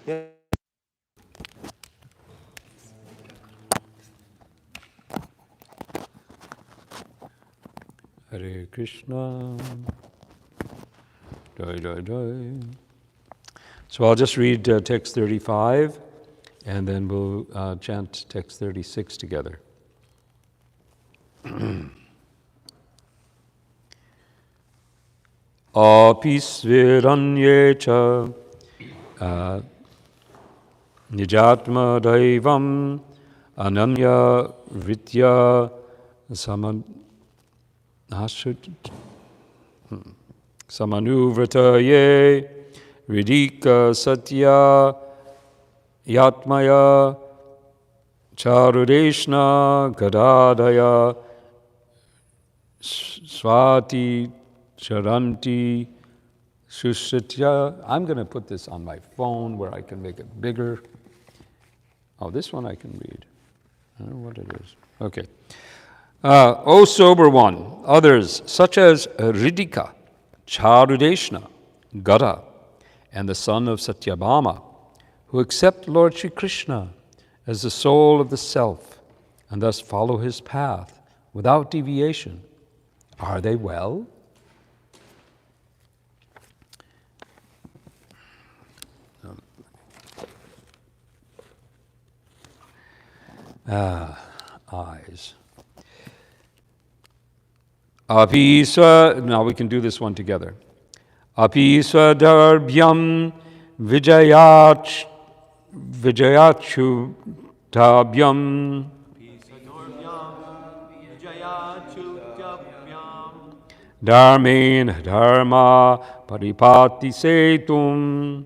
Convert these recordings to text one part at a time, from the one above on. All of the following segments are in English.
Yeah. Hare Krishna. Jai Jai Jai. So I'll just read text 35 and then we'll chant text 36 together. Apisviranye cha nijatma daivam ananya vitya samanuvrataye ridika satya yatmaya charudeshna gadadaya swati charanti susatya. I'm going to put this on my phone where I can make it bigger. Oh, this one I can read. I don't know what it is. Okay. O sober one, others such as Ridika, Charudeshna, Gada, and the son of Satyabhama, who accept Lord Shri Krishna as the soul of the self and thus follow his path without deviation, are they well? Eyes. Now we can do this one together. Apiswadarbhyam vijayachutabhyam dharmen dharma paripati setum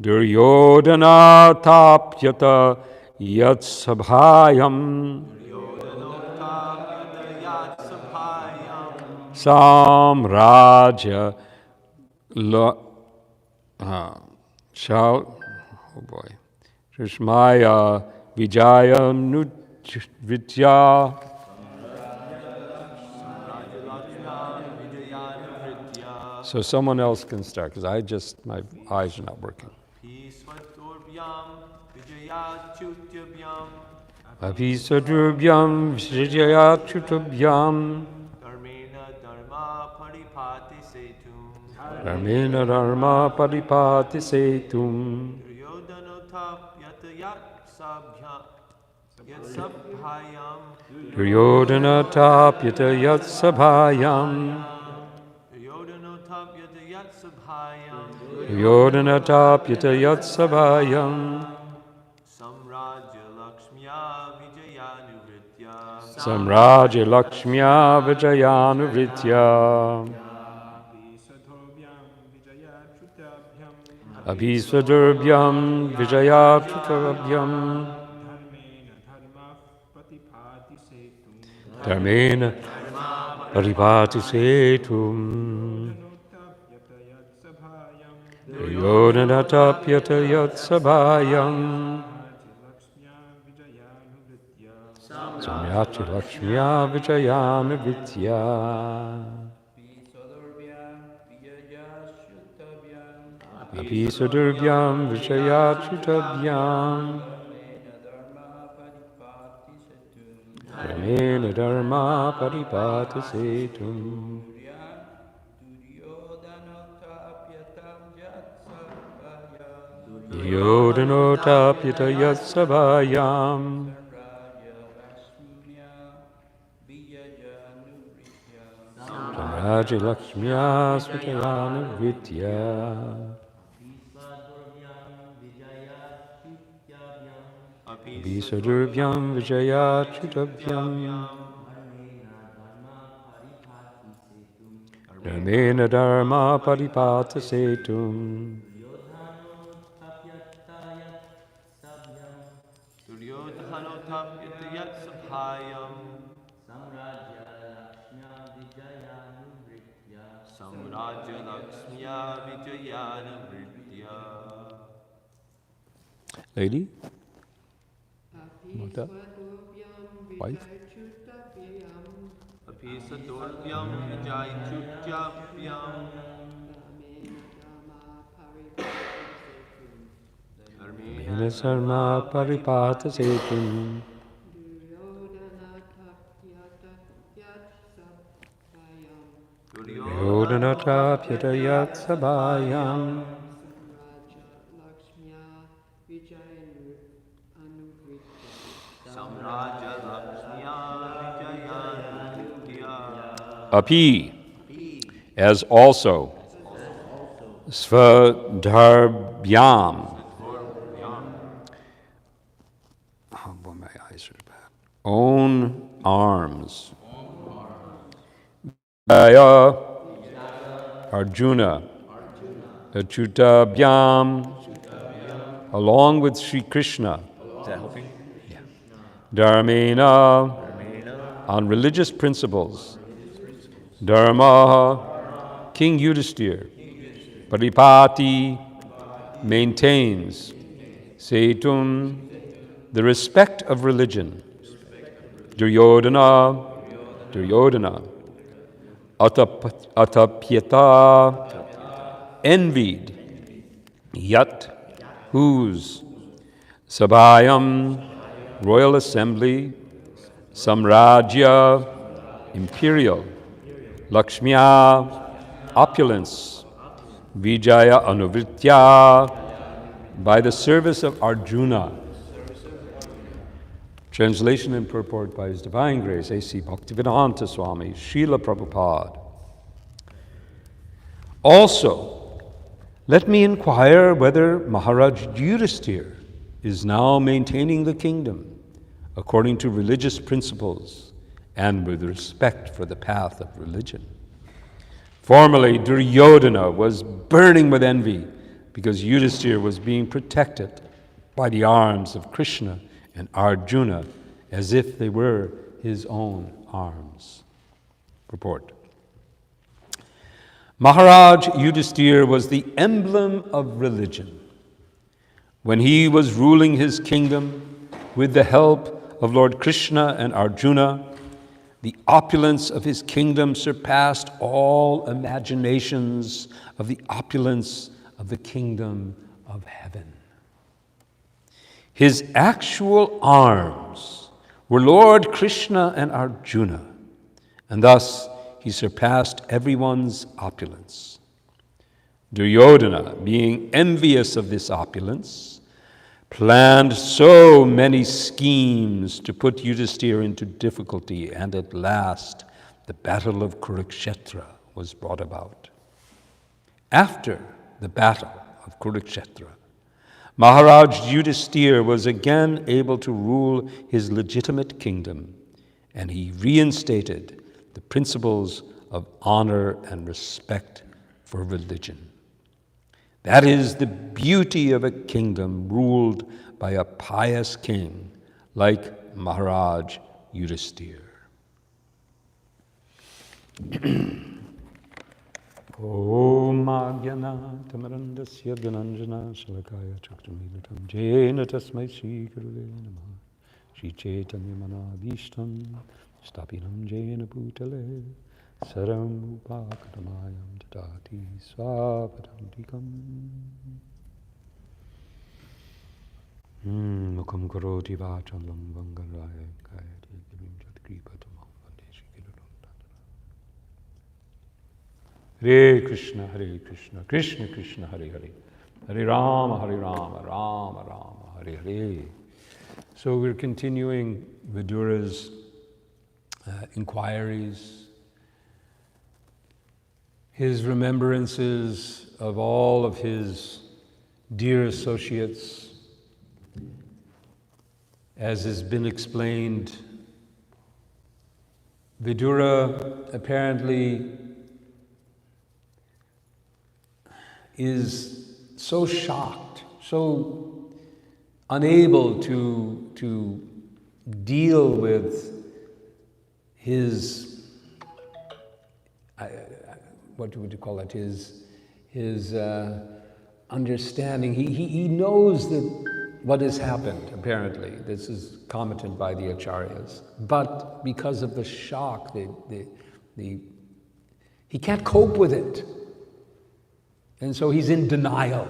duryodhana tapyata yatsabhayam samrajya Shrishmaya Vijaya Nutvidya. So someone else can start because my eyes are not working. Apisadrubyam Vijayachutubhyam Dharmena Dharma Paripati Setum Duryodhana Tapyata Yatsabhayam Duryodhana Tapyata Yatsabhayam Samraja Lakshmiya Vijayanu Abhisvadurbhyam Vijayachutabhyam Dharmena Paripati Setum Yodhana Tapyata Yatsabhayam Samyachi Lakshmiya Vijayana Vidya Abhisadurbhyam Vijayachutabhyam Dharmena Dharma Paripati Setum Yodhano Tapyata Yatsabhayam Raja Lakshmiya Svatayana Vidya Abhisadurbhyam Vijayachutabhyam Dharmena Dharma Paripata Setum Lady? Mother? Wife? Sarma Paripata Setum. Yodhanata Pyatayat Sabhayam. Api, as also Svadharbhyam. Oh boy, my eyes are bad. Own arms. Jaya Arjuna Achutabhyam, along with Sri Krishna. Is that helping? Yeah. Dharmena, on religious principles. Dharma, King Yudhisthira. Paripati, maintains. Setum, the respect of religion. Duryodhana, Atapyata, envied. Yat, whose. Sabhayam, royal assembly. Samrajya, imperial. Lakshmiya, opulence. Vijaya anuvritya, by the service of Arjuna. Translation and purport by His Divine Grace, A.C. Bhaktivedanta Swami, Srila Prabhupada. Also, let me inquire whether Maharaj Yudhisthira is now maintaining the kingdom according to religious principles and with respect for the path of religion. Formerly, Duryodhana was burning with envy because Yudhisthira was being protected by the arms of Krishna and Arjuna as if they were his own arms. Purport. Maharaj Yudhisthira was the emblem of religion. When he was ruling his kingdom with the help of Lord Krishna and Arjuna, the opulence of his kingdom surpassed all imaginations of the opulence of the kingdom of heaven. His actual arms were Lord Krishna and Arjuna, and thus he surpassed everyone's opulence. Duryodhana, being envious of this opulence, planned so many schemes to put Yudhisthira into difficulty, and at last the battle of Kurukshetra was brought about. After the battle of Kurukshetra, Maharaj Yudhisthira was again able to rule his legitimate kingdom, and he reinstated the principles of honor and respect for religion. That is the beauty of a kingdom ruled by a pious king like Maharaj Yudhisthira. Om Ajnanatamrandasya Dhananjana Shalakaya Chakramilitam Jena Tasmai Shri Gurave Namaha Shri Chaitanya Manabhishtam Stapinam Jena Bhutale Saram Upakadamayam Tadati Svapadantikam Mukam Karoti Vachalam Vangaraya Kayati Givim Jadgripatamam Vande Shri Giruram Hare Krishna, Krishna Krishna, Hare Hare, Hare Rama, Rama Rama, Hare Hare. So we're continuing Vidura's inquiries, his remembrances of all of his dear associates. As has been explained, Vidura apparently is so shocked, so unable to deal with his, what would you call it, his understanding. He knows that what has happened, apparently. This is commented by the acharyas. But because of the shock, he can't cope with it. And so he's in denial.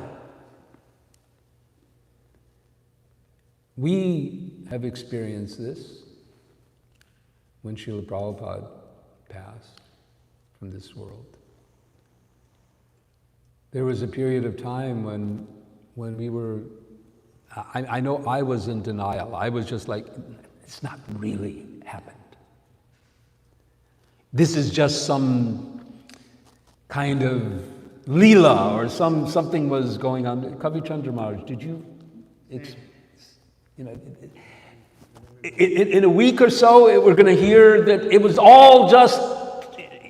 We have experienced this when Srila Prabhupada passed from this world. There was a period of time when we were, I know I was in denial. I was just like, it's not really happened. This is just some kind of Leela or something was going on. Kavi Chandra Maharaj, did you, in a week or so, we're going to hear that it was all just,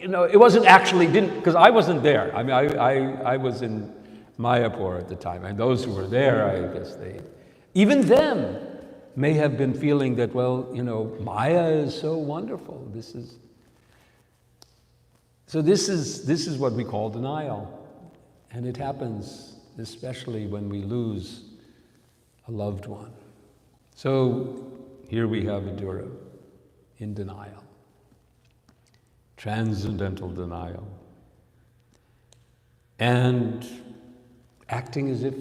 it wasn't actually, because I wasn't there. I mean, I was in Mayapur at the time, and those who were there, I guess even them may have been feeling that, well, Maya is so wonderful. This is what we call denial. And it happens especially when we lose a loved one. So here we have Vidura in denial, transcendental denial, and acting as if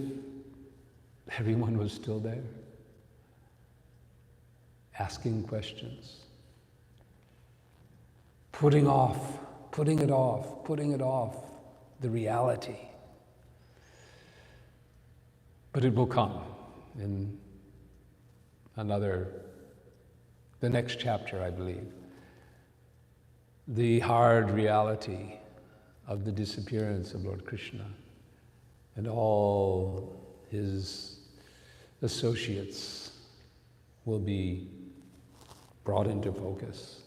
everyone was still there, asking questions, putting it off, the reality. But it will come in the next chapter, I believe. The hard reality of the disappearance of Lord Krishna and all his associates will be brought into focus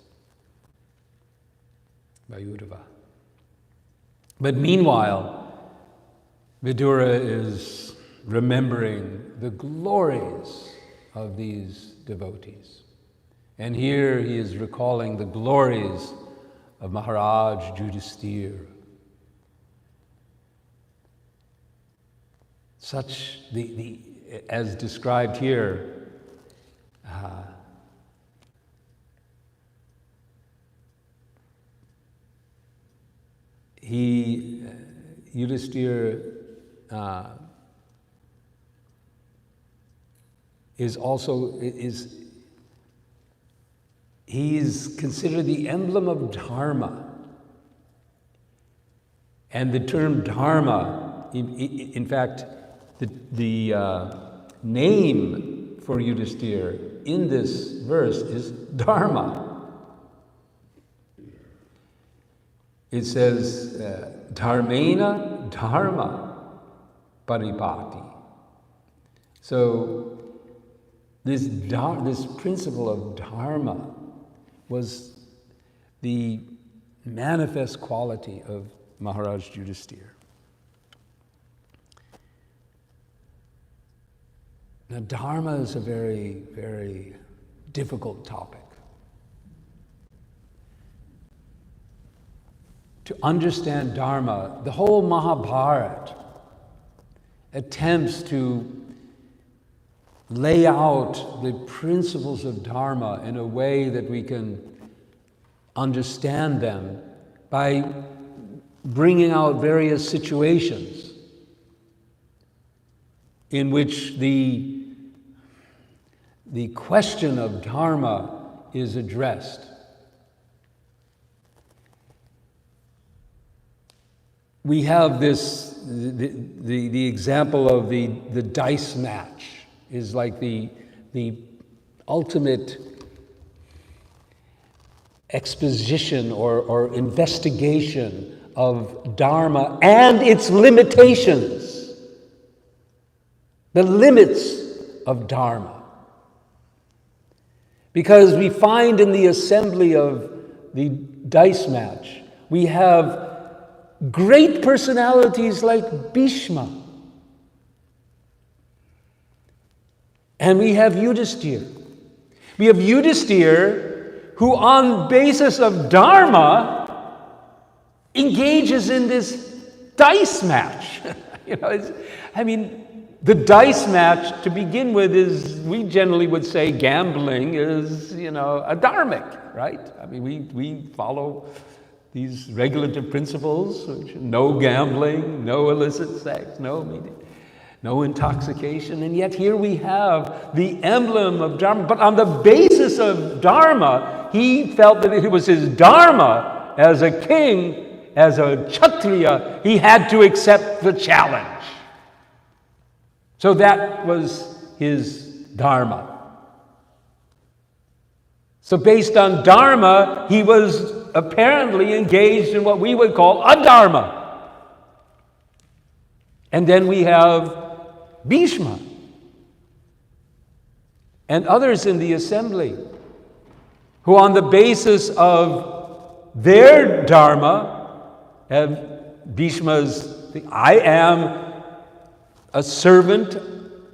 by Uddhava. But meanwhile, Vidura is remembering the glories of these devotees. And here he is recalling the glories of Maharaj Yudhisthira. Such, as described here, Yudhisthira he's considered the emblem of Dharma. And the term Dharma, in fact, the name for Yudhisthira in this verse is Dharma. It says, Dharmena Dharma Paripati. So this principle of Dharma was the manifest quality of Maharaj Yudhisthira. Now, Dharma is a very, very difficult topic. To understand Dharma, the whole Mahabharata attempts to lay out the principles of Dharma in a way that we can understand them by bringing out various situations in which the question of Dharma is addressed. We have the example of the dice match is like the ultimate exposition or investigation of Dharma and its limitations, the limits of Dharma. Because we find in the assembly of the dice match, we have great personalities like Bhishma. And we have Yudhisthira. We have Yudhisthira who, on basis of Dharma, engages in this dice match. The dice match, to begin with, is, we generally would say gambling is, a dharmic, right? We follow these regulative principles, which no gambling, no illicit sex, no meeting. no intoxication, and yet here we have the emblem of Dharma. But on the basis of Dharma, he felt that it was his Dharma as a king, as a Kshatriya, he had to accept the challenge. So that was his Dharma. So based on Dharma, he was apparently engaged in what we would call adharma. And then we have Bhishma and others in the assembly who, on the basis of their dharma, have Bhishma's, I am a servant,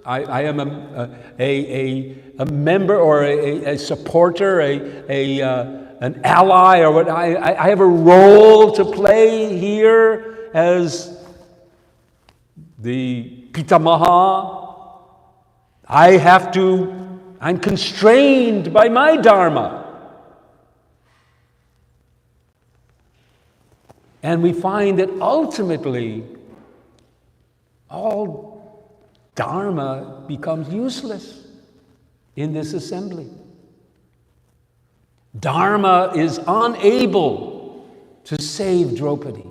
I am a member or a supporter, an ally, or what I have a role to play here as the Pitamaha. I'm constrained by my dharma. And we find that ultimately all dharma becomes useless in this assembly. Dharma is unable to save Draupadi.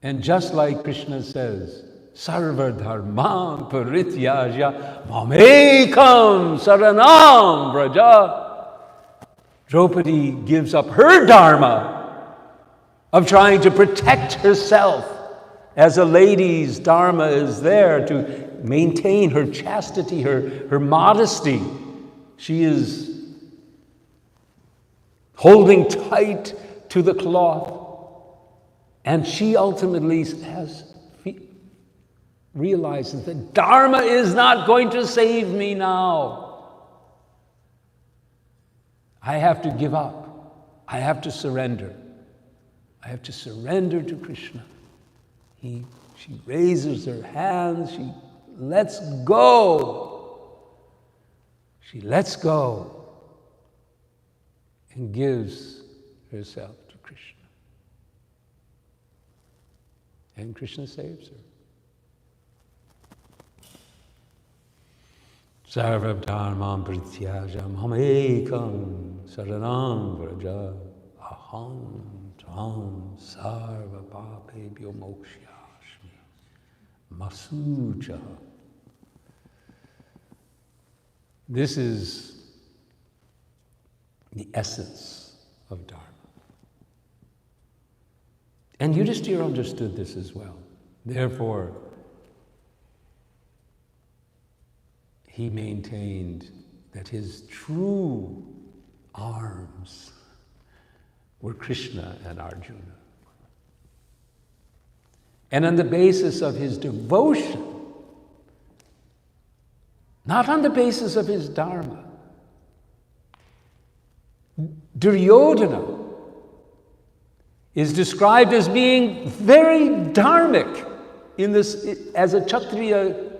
And just like Krishna says, Sarva dharma parityaja mamekam saranam vraja. Draupadi gives up her dharma of trying to protect herself, as a lady's dharma is there to maintain her chastity, her modesty. She is holding tight to the cloth. And she ultimately realizes that dharma is not going to save me now. I have to give up. I have to surrender. I have to surrender to Krishna. She raises her hands. She lets go. She lets go and gives herself to Krishna. And Krishna saves her. Sarva dharmam pratyajam hamekam saranam vraja aham tam sarva papebhyo mokshashmi masuja. This is the essence of dharma. And Yudhishthira understood this as well. Therefore, he maintained that his true arms were Krishna and Arjuna. And on the basis of his devotion, not on the basis of his dharma, Duryodhana is described as being very dharmic in this, as a Kshatriya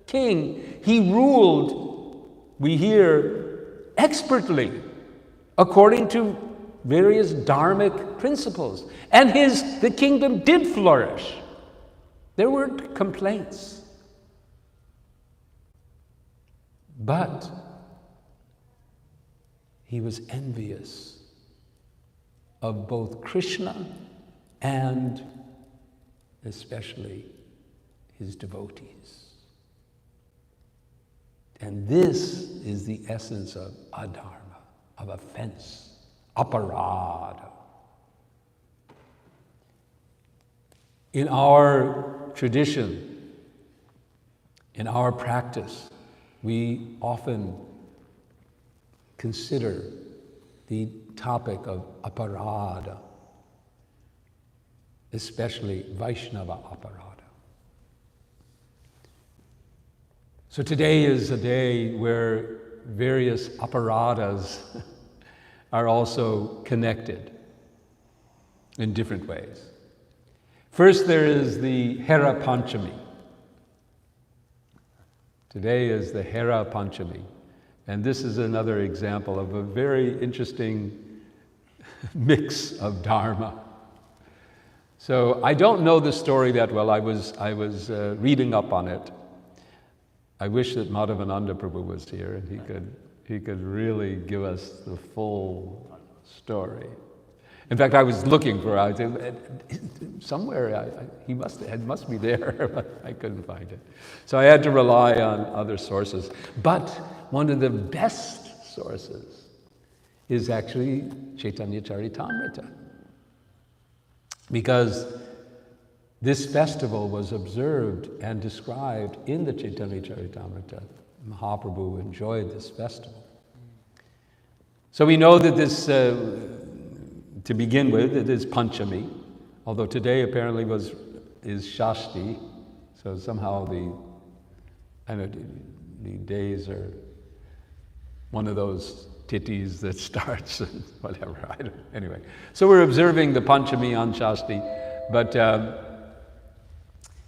king. He ruled, we hear, expertly according to various dharmic principles. And the kingdom did flourish. There weren't complaints. But he was envious of both Krishna and especially his devotees. And this is the essence of adharma, of offense, aparada. In our tradition, in our practice, we often consider the topic of aparada, especially Vaishnava aparada. So today is a day where various aparadas are also connected in different ways. First, there is the Hera Panchami. Today is the Hera Panchami. And this is another example of a very interesting mix of dharma. So I don't know the story that well. I was reading up on it. I wish that Madhavananda Prabhu was here and he could really give us the full story. In fact, I was looking for somewhere. It must be there, but I couldn't find it. So I had to rely on other sources. But one of the best sources is actually Chaitanya Charitamrita, because this festival was observed and described in the Chaitanya Charitamrita. Mahaprabhu enjoyed this festival. So we know that this, to begin with, it is Panchami, although today apparently is Shashti, so somehow the days are one of those titties that starts and whatever. Anyway, so we're observing the Panchami on Shashti, but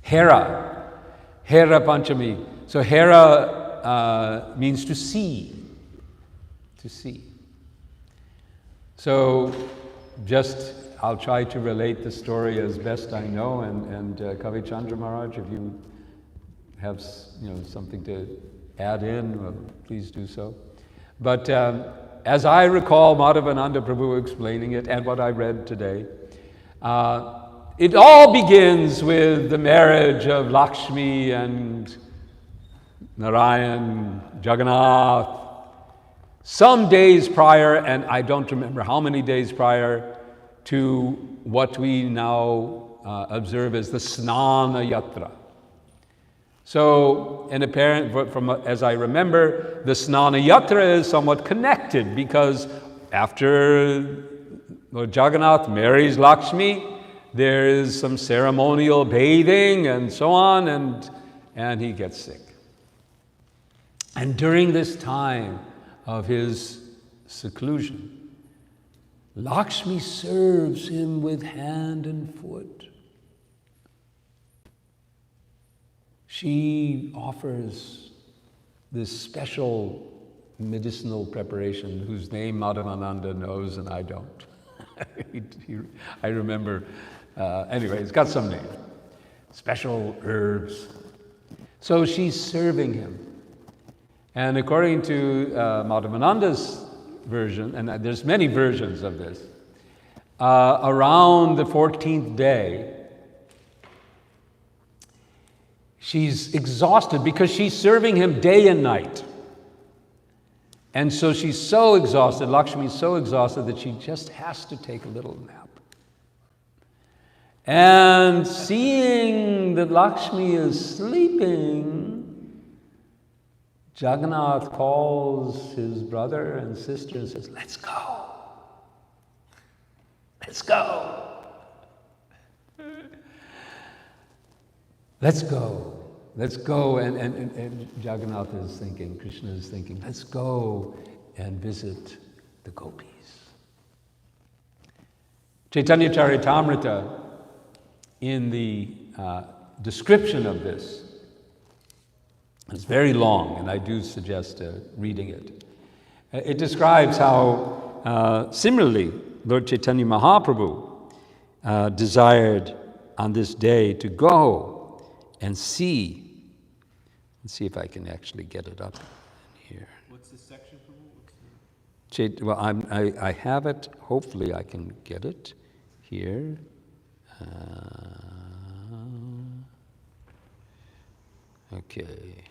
Hera Panchami. So Hera means to see. So I'll try to relate the story as best I know, and Kavi Chandra Maharaj, if you have something to add in, well, please do so. But as I recall Madhavananda Prabhu explaining it and what I read today, it all begins with the marriage of Lakshmi and Narayan, Jagannath, some days prior, and I don't remember how many days prior, to what we now observe as the Snana Yatra. So, and apparent from as I remember, the Snana Yatra is somewhat connected, because after Lord Jagannath marries Lakshmi, there is some ceremonial bathing and so on, and he gets sick. And during this time of his seclusion, Lakshmi serves him with hand and foot. She offers this special medicinal preparation whose name Madhavananda knows and I don't. I remember, anyway, it's got some name. Special herbs. So she's serving him. And according to Madhavananda's version, and there's many versions of this, around the 14th day, she's exhausted because she's serving him day and night. And so she's so exhausted, Lakshmi's so exhausted that she just has to take a little nap. And seeing that Lakshmi is sleeping, Jagannath calls his brother and sister and says, "Let's go. Let's go. Let's go. Let's go." And Jagannath is thinking, Krishna is thinking, let's go and visit the gopis. Chaitanya Charitamrita, in the description of this, it's very long, and I do suggest reading it. It describes how, similarly, Lord Chaitanya Mahaprabhu desired on this day to go and see. Let's see if I can actually get it up here. What's the section for? Well, I have it. Hopefully, I can get it here. Okay.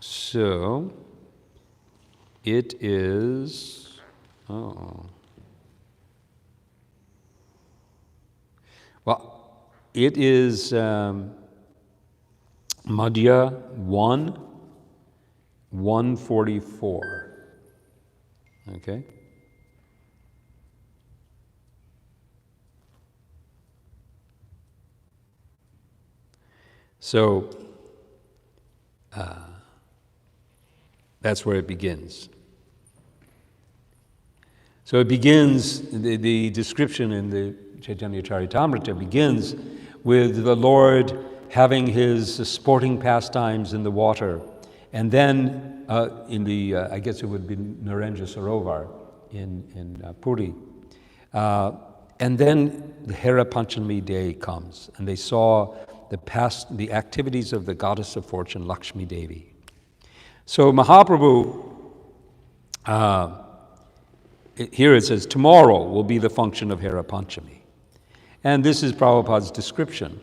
So it is. Well, it is Madhya 1:144. Okay. So that's where it begins. So it begins, the description in the Chaitanya Charitamrita begins with the Lord having his sporting pastimes in the water, and then in the, I guess it would be Narendra Sarovar in Puri. And then the Hera Panchami day comes, and they saw the activities of the goddess of fortune, Lakshmi Devi. So Mahaprabhu, here it says, tomorrow will be the function of Hera Panchami. And this is Prabhupada's description.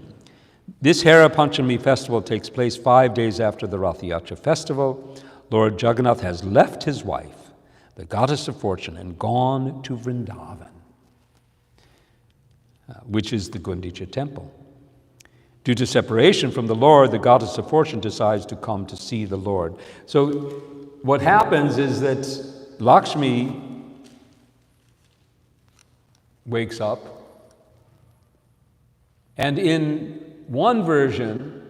This Hera Panchami festival takes place 5 days after the Rath Yatra festival. Lord Jagannath has left his wife, the goddess of fortune, and gone to Vrindavan, which is the Gundicha temple. Due to separation from the Lord, the goddess of fortune decides to come to see the Lord. So what happens is that Lakshmi wakes up, and in one version,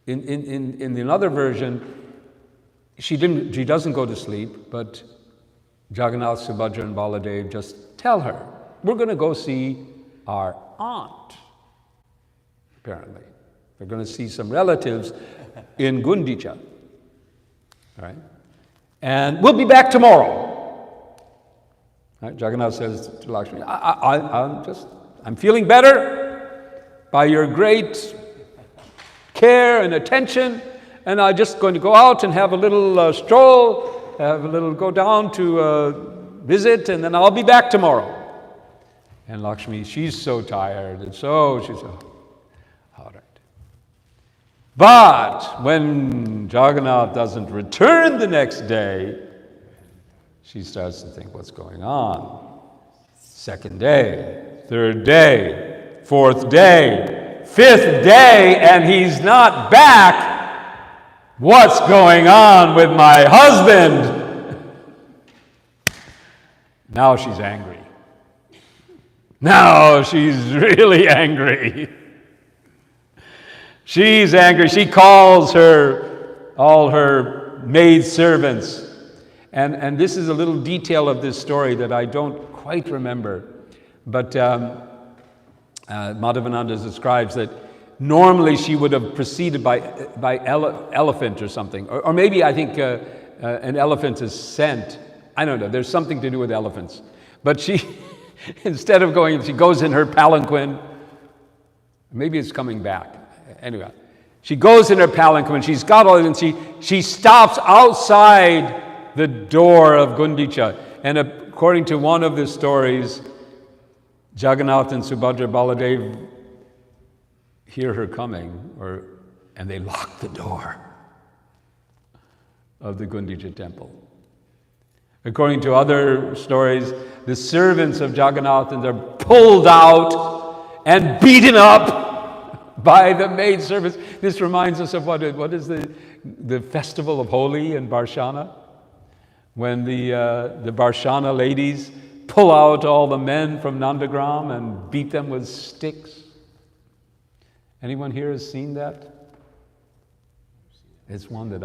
in another version, she doesn't go to sleep, but Jagannath, Subhadra, and Baladev just tell her, we're going to go see our aunt, apparently. They're going to see some relatives in Gundicha, all right? And we'll be back tomorrow. Right? Jagannath says to Lakshmi, I'm feeling better by your great care and attention, and I'm just going to go out and have a little stroll, go down to visit, and then I'll be back tomorrow. And Lakshmi, she's so tired, and so she's all right. But when Jagannath doesn't return the next day, she starts to think, what's going on? Second day, third day, fourth day, fifth day, and he's not back. What's going on with my husband? Now she's angry. Now she's really angry. She's angry. She calls all her maid servants. And this is a little detail of this story that I don't quite remember. But Madhavananda describes that normally she would have proceeded by elephant or something. Or maybe I think an elephant is sent. I don't know. There's something to do with elephants. But she, instead of going, she goes in her palanquin. Maybe it's coming back. Anyway, she goes in her palanquin. She's got all, and she stops outside the door of Gundicha. And according to one of the stories, Jagannath and Subhadra Baladev hear her coming, and they lock the door of the Gundicha temple. According to other stories, the servants of Jagannath are pulled out and beaten up by the maid servants. This reminds us of what is the festival of Holi in Barshana, when the Barshana ladies pull out all the men from Nandagram and beat them with sticks. Anyone here has seen that? It's one that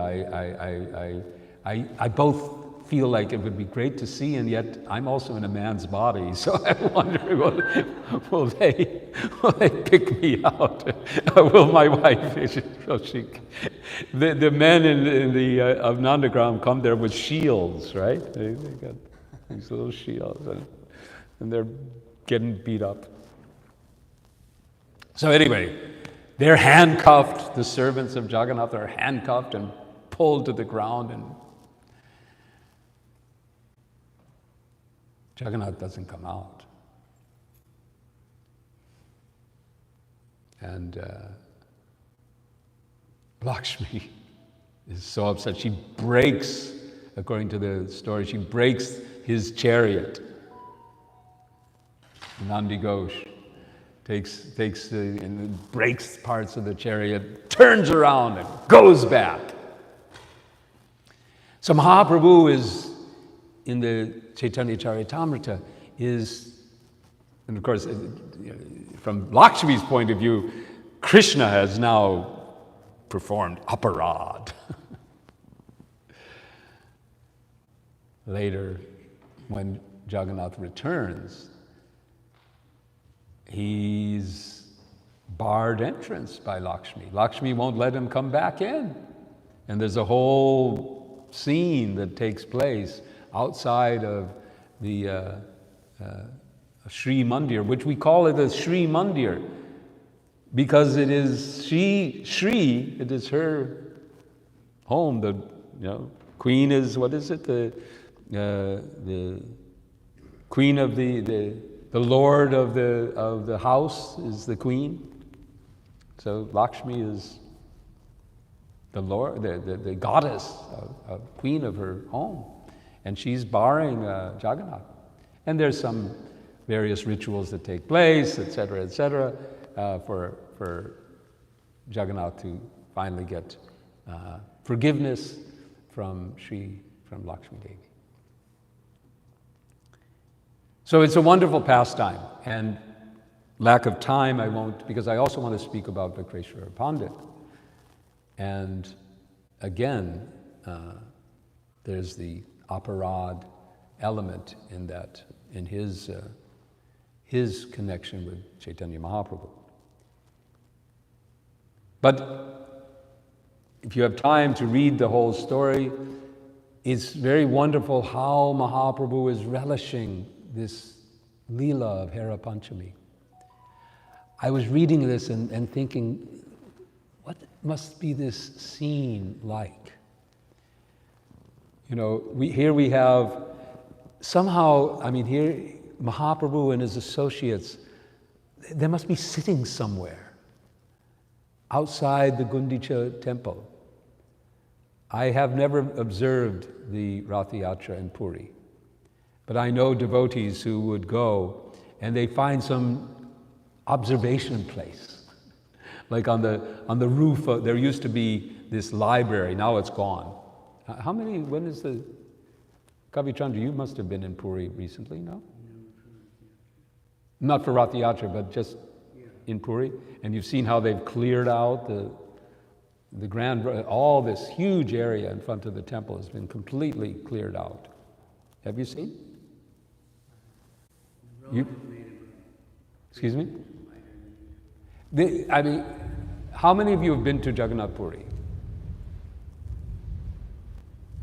I both feel like it would be great to see, and yet I'm also in a man's body, so I wonder, will they pick me out? Will my wife? The men in the of Nandagram come there with shields, right? They got these little shields, and they're getting beat up. So anyway, they're handcuffed. The servants of Jagannath are handcuffed and pulled to the ground, and Jagannath doesn't come out. And Lakshmi is so upset. She breaks, according to the story, she breaks his chariot. Nandi Ghosh takes and breaks parts of the chariot, turns around and goes back. So Mahaprabhu is in the Chaitanya Charitamrita and of course, from Lakshmi's point of view, Krishna has now performed aparad. Later, when Jagannath returns, he's barred entrance by Lakshmi. Lakshmi won't let him come back in. And there's a whole scene that takes place outside of the Sri Mandir, which we call it a Sri Mandir because it is Sri, it is her home. The queen is, what is it? The queen of the lord of the house is the queen. So Lakshmi is the lord, the goddess, queen of her home, and she's barring Jagannath. And there's some various rituals that take place, etc., for Jagannath to finally get forgiveness from Lakshmi Devi. So it's a wonderful pastime, and lack of time I won't, because I also want to speak about Vikreshwara Pandit. And again, there's the aparad element in that, in his connection with Chaitanya Mahaprabhu. But if you have time to read the whole story, it's very wonderful how Mahaprabhu is relishing this Leela of Hera Panchami. I was reading this and thinking, what must be this scene like? Here we have somehow, here Mahaprabhu and his associates, they must be sitting somewhere outside the Gundicha temple. I have never observed the Rath Yatra in Puri, but I know devotees who would go and they find some observation place. Like on the roof, there used to be this library, now it's gone. When is the, Kavi Chandra, you must have been in Puri recently, no? Not for Rath Yatra, but just in Puri. And you've seen how they've cleared out the grand, all this huge area in front of the temple has been completely cleared out. Have you seen? Excuse me? How many of you have been to Jagannath Puri?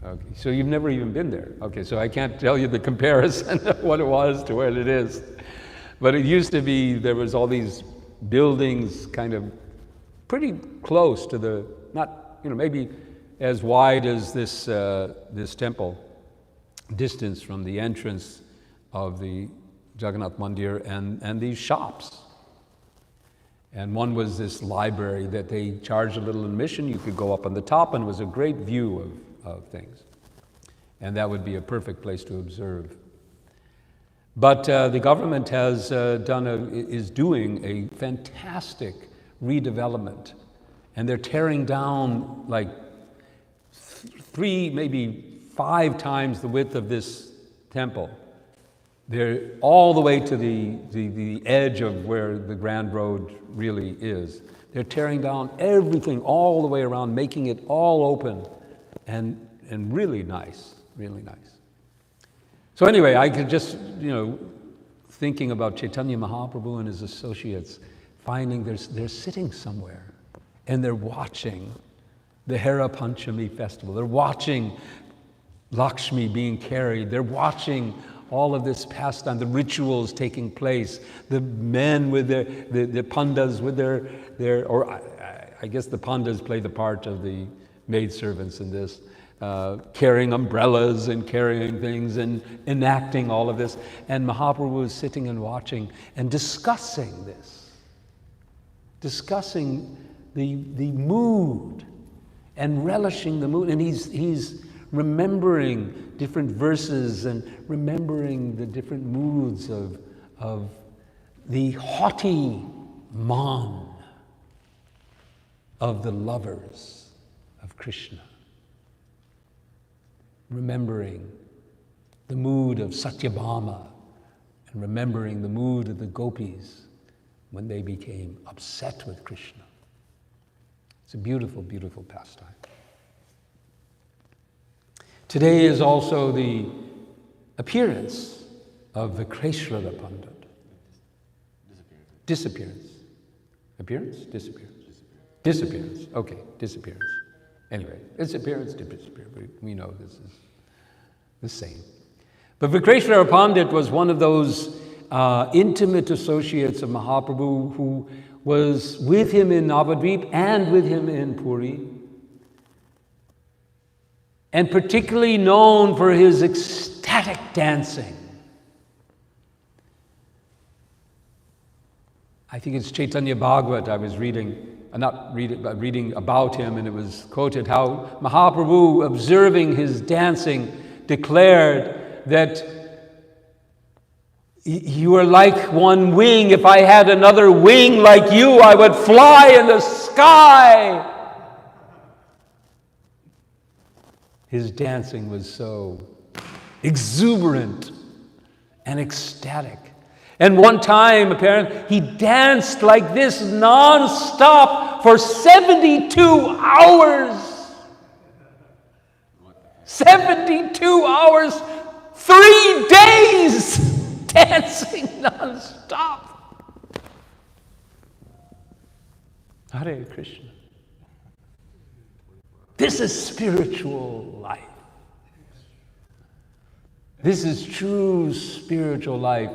Okay, so you've never even been there. Okay, so I can't tell you the comparison of what it was to what it is. But it used to be, there was all these buildings kind of pretty close to the, not, maybe as wide as this temple, distance from the entrance of the Jagannath Mandir and these shops. And one was this library that they charged a little admission. You could go up on the top, and it was a great view of things. And that would be a perfect place to observe. But the government has is doing a fantastic redevelopment. And they're tearing down like 3, maybe 5 times the width of this temple. They're all the way to the edge of where the Grand Road really is. They're tearing down everything all the way around, making it all open and really nice, really nice. So anyway, I could just, thinking about Chaitanya Mahaprabhu and his associates, finding they're sitting somewhere and they're watching the Hera Panchami festival. They're watching Lakshmi being carried. They're watching all of this pastime, the rituals taking place, the men with the pandas with their or I guess the pandas play the part of the maidservants in this, carrying umbrellas and carrying things and enacting all of this. And Mahaprabhu is sitting and watching and discussing this, discussing the mood and relishing the mood. And he's remembering different verses and remembering the different moods of the haughty man of the lovers of Krishna. Remembering the mood of Satyabhama and remembering the mood of the gopis when they became upset with Krishna. It's a beautiful, beautiful pastime. Today is also the appearance of Vikreshwara Pandit. Disappearance. Appearance? Disappearance. Disappearance. Okay, disappearance. Anyway, it's appearance, disappearance. We know this is the same. But Vikreshwara Pandit was one of those intimate associates of Mahaprabhu who was with him in Navadvip and with him in Puri, and particularly known for his ecstatic dancing. I think it's Chaitanya Bhagavat I was reading, not reading, but reading about him, and it was quoted how Mahaprabhu, observing his dancing, declared that you are like one wing. If I had another wing like you, I would fly in the sky. His dancing was so exuberant and ecstatic. And one time, apparently, he danced like this non-stop for 72 hours. 72 hours, 3 days dancing non-stop. Hare Krishna. This is spiritual life. This is true spiritual life.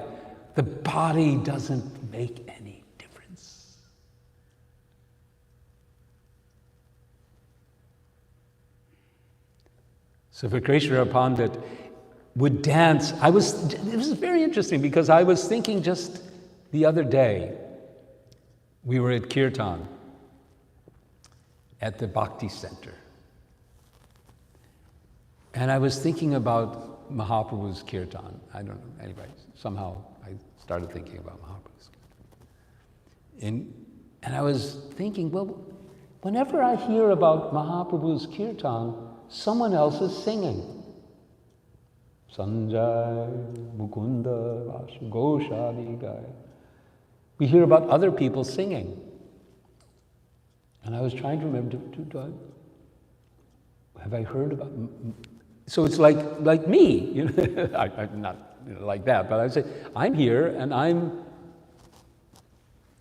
The body doesn't make any difference. So Vikreshwara Pandit would dance. It was very interesting because I was thinking just the other day, we were at Kirtan at the Bhakti Center. And I was thinking about Mahaprabhu's Kirtan. I don't know, anyway, somehow I started thinking about Mahaprabhu's Kirtan. And I was thinking, well, whenever I hear about Mahaprabhu's Kirtan, someone else is singing. Sanjay, Mukunda, Vasu, Goshali Gai. We hear about other people singing. And I was trying to remember, have I heard about... So it's like me, you know, I'm not like that, but I say, I'm here and I'm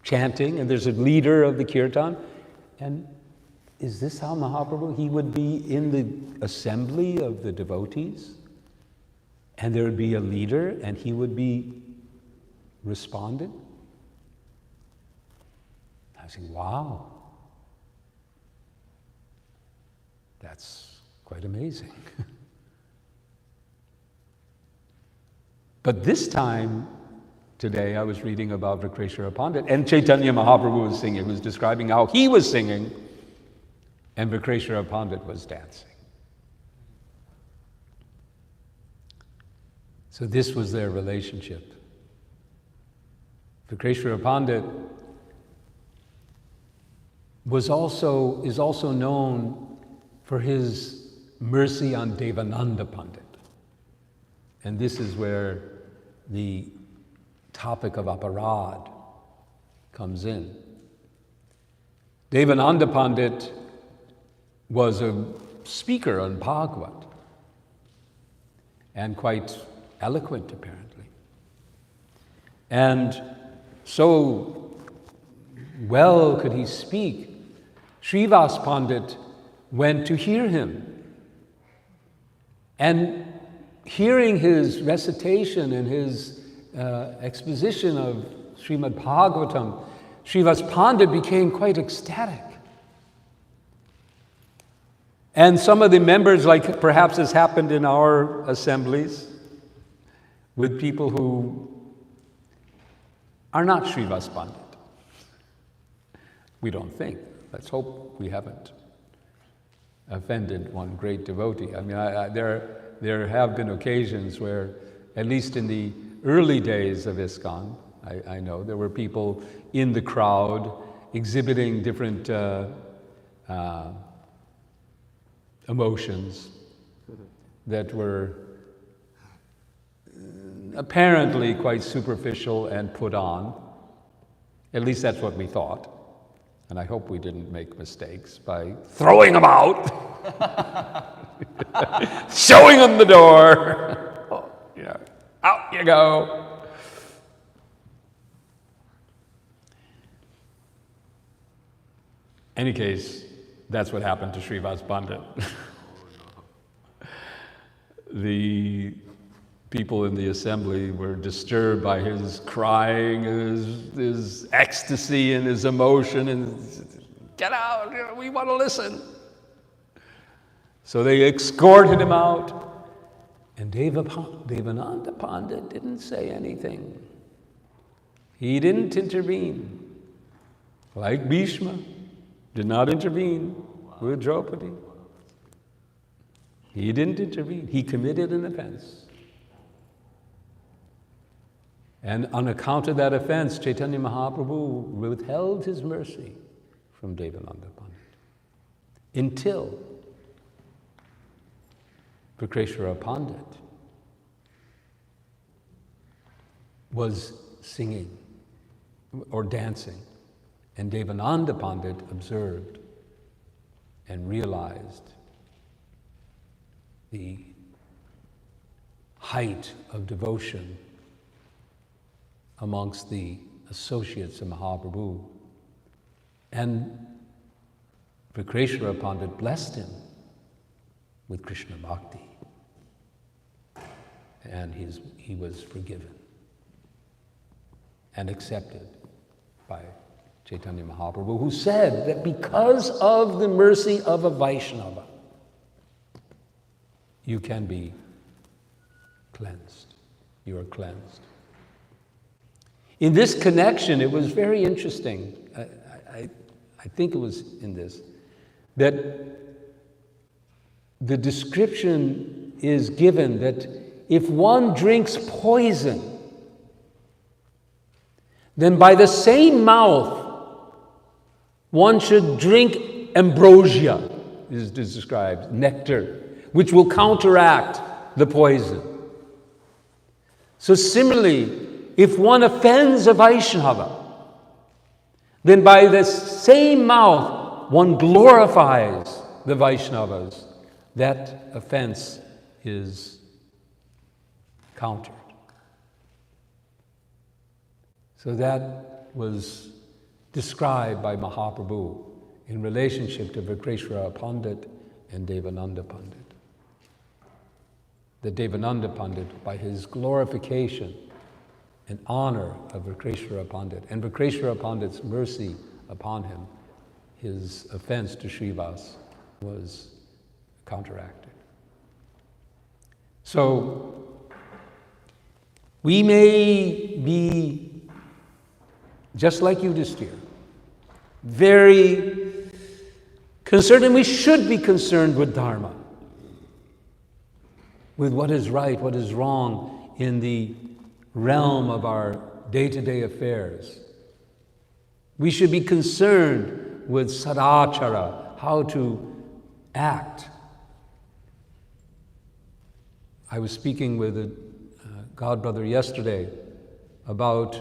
chanting and there's a leader of the kirtan. And is this how Mahaprabhu, he would be in the assembly of the devotees and there would be a leader and he would be responding? I was saying, wow, that's quite amazing. But this time, today, I was reading about Vikreshwara Pandit, and Chaitanya Mahaprabhu was singing, was describing how he was singing, and Vikreshwara Pandit was dancing. So this was their relationship. Vikreshwara Pandit is also known for his mercy on Devananda Pandit. And this is where the topic of aparad comes in. Devananda Pandit was a speaker on Bhagavad and quite eloquent, apparently. And so well could he speak. Srivas Pandit went to hear him. And hearing his recitation and his exposition of Srimad Bhagavatam, Srivas Pandit became quite ecstatic. And some of the members, like perhaps has happened in our assemblies, with people who are not Srivas Pandit. We don't think. Let's hope we haven't offended one great devotee. I mean, there have been occasions where, at least in the early days of ISKCON, I know there were people in the crowd exhibiting different emotions that were apparently quite superficial and put on. At least that's what we thought. And I hope we didn't make mistakes by throwing them out, showing them the door. Oh, you know, out you go. Any case, that's what happened to Srivas Pandit. people in the assembly were disturbed by his crying, his ecstasy and his emotion, and get out, we want to listen. So they escorted him out, and Devananda Pandit didn't say anything. He didn't intervene. Like Bhishma, did not intervene with Draupadi. He didn't intervene. He committed an offense. And on account of that offense, Chaitanya Mahaprabhu withheld his mercy from Devananda Pandit until Vikreshwara Pandit was singing or dancing, and Devananda Pandit observed and realized the height of devotion amongst the associates of Mahaprabhu. And Vikreshwara Pandit blessed him with Krishna Bhakti. And he was forgiven and accepted by Chaitanya Mahaprabhu, who said that because of the mercy of a Vaishnava, you can be cleansed. You are cleansed. In this connection, it was very interesting. I think it was in this, that the description is given that if one drinks poison, then by the same mouth, one should drink ambrosia, is described, nectar, which will counteract the poison. So similarly, if one offends a Vaishnava, then by the same mouth, one glorifies the Vaishnavas. That offense is countered. So that was described by Mahaprabhu in relationship to Vikreshwara Pandit and Devananda Pandit. That Devananda Pandit, by his glorification and honor of Vikreshwara Pandit, and Vikreshwara Pandit's mercy upon him, his offense to Srivas was counteracted. So, we may be, just like Yudhishthira, very concerned, and we should be concerned with Dharma, with what is right, what is wrong in the realm of our day-to-day affairs. We should be concerned with sadachara, how to act. I was speaking with a godbrother yesterday about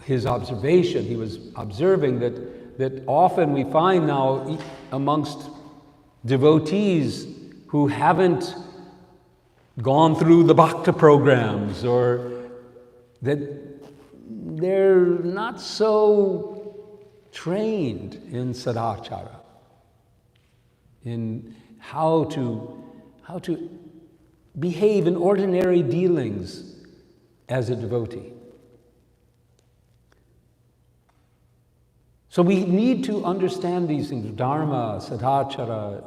his observation. He was observing that often we find now amongst devotees who haven't gone through the bhakti programs, or that they're not so trained in sadachara, in how to behave in ordinary dealings as a devotee. So we need to understand these things, dharma, sadachara.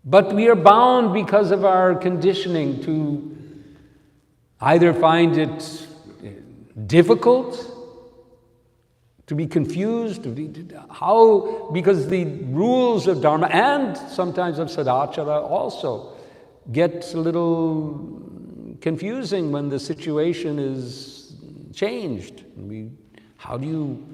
But we are bound because of our conditioning to either find it difficult, to be confused, because the rules of dharma and sometimes of sadachara also get a little confusing when the situation is changed. How do you,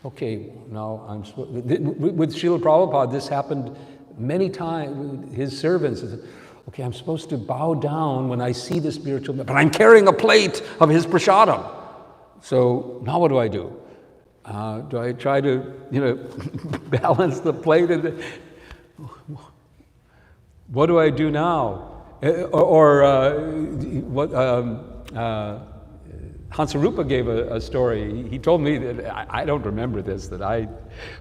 okay, now I'm with Srila Prabhupada, this happened many times. His servants said, okay, I'm supposed to bow down when I see the spiritual, but I'm carrying a plate of his prasadam. So now what do I do? Do I try to, balance the plate? What do I do now? Hansarupa gave a story. He told me that, I don't remember this, but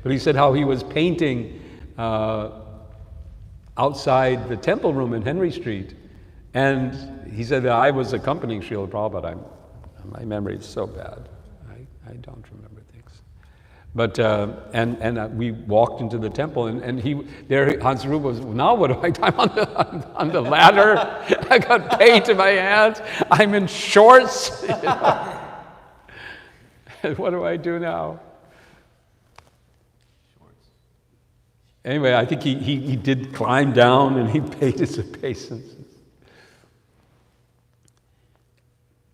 he said how he was painting outside the temple room in Henry Street. And he said that I was accompanying Srila Prabhupada. My memory is so bad. I don't remember things. But, we walked into the temple, and Hans Rupa was, now what do I do? I'm on the ladder. I got paint in my hands. I'm in shorts. You know? What do I do now? Anyway, I think he did climb down and he paid his obeisance.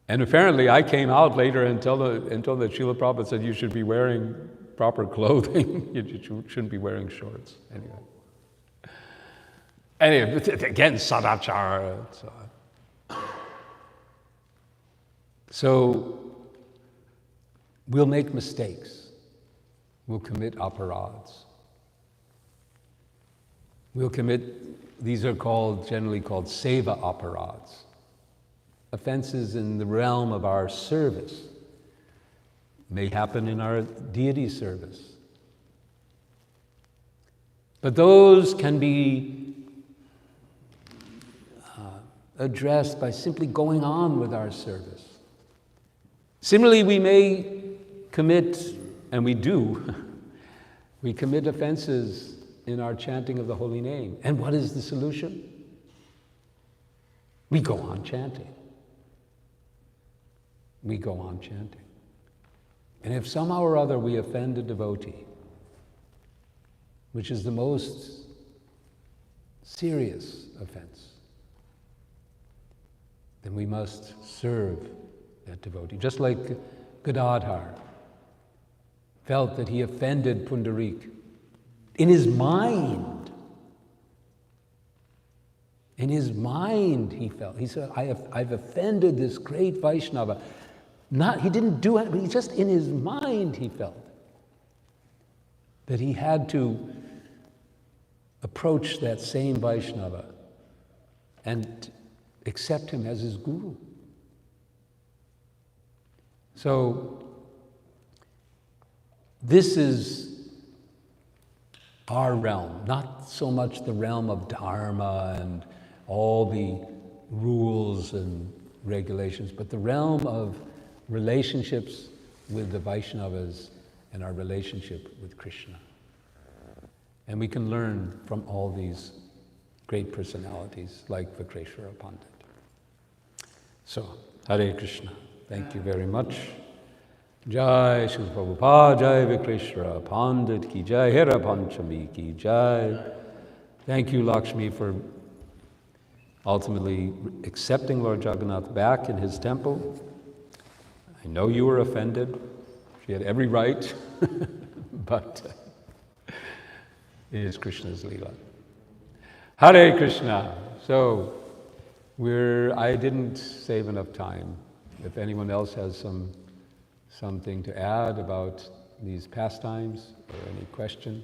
And apparently I came out later and told the Srila Prabhupada said you should be wearing proper clothing. You shouldn't be wearing shorts. Anyway, again, sadachara and so on. So we'll make mistakes. We'll commit aparads. We'll commit, these are generally called seva aparads, offenses in the realm of our service. May happen in our deity service. But those can be addressed by simply going on with our service. Similarly, we may commit, and we do, we commit offenses in our chanting of the holy name. And what is the solution? We go on chanting. We go on chanting. And if somehow or other we offend a devotee, which is the most serious offense, then we must serve that devotee. Just like Gadadhar felt that he offended Pundarik. In his mind he felt. He said, I've offended this great Vaishnava. He didn't do it, but he just in his mind he felt that he had to approach that same Vaishnava and accept him as his guru. So this is our realm, not so much the realm of dharma and all the rules and regulations, but the realm of relationships with the Vaishnavas and our relationship with Krishna. And we can learn from all these great personalities like Vikreshwara Pandit. So, Hare Krishna. Thank you very much. Jai Shri Prabhupada, Jai Vikreshwara Pandit ki Jai, Hera Panchami ki Jai. Thank you, Lakshmi, for ultimately accepting Lord Jagannath back in his temple. I know you were offended. She had every right, but it is Krishna's Leela. Hare Krishna. So, I didn't save enough time. If anyone else has something to add about these pastimes or any question?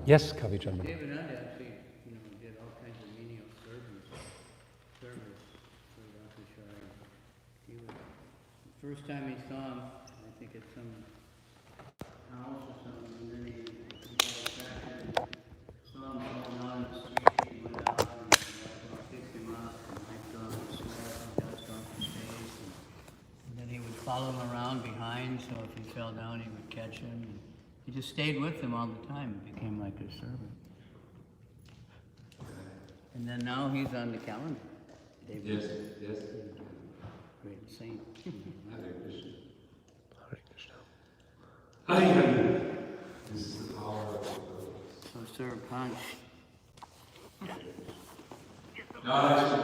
Yes, Kavi Chandra. David actually, did all kinds of menial service for Rakashari. The first time he saw him, I think at some house or something, and then he saw him fall down in the street. He went out and picked him up and wiped off the sweat and dust off his face. And then he would follow him around behind, so if he fell down, he would catch him. And he just stayed with him all the time. It became like a servant. And then now he's on the calendar. David. Yes. Great saint. Hare Krishna. Hare Krishna. Hare. This is the power of the So serve punch. No,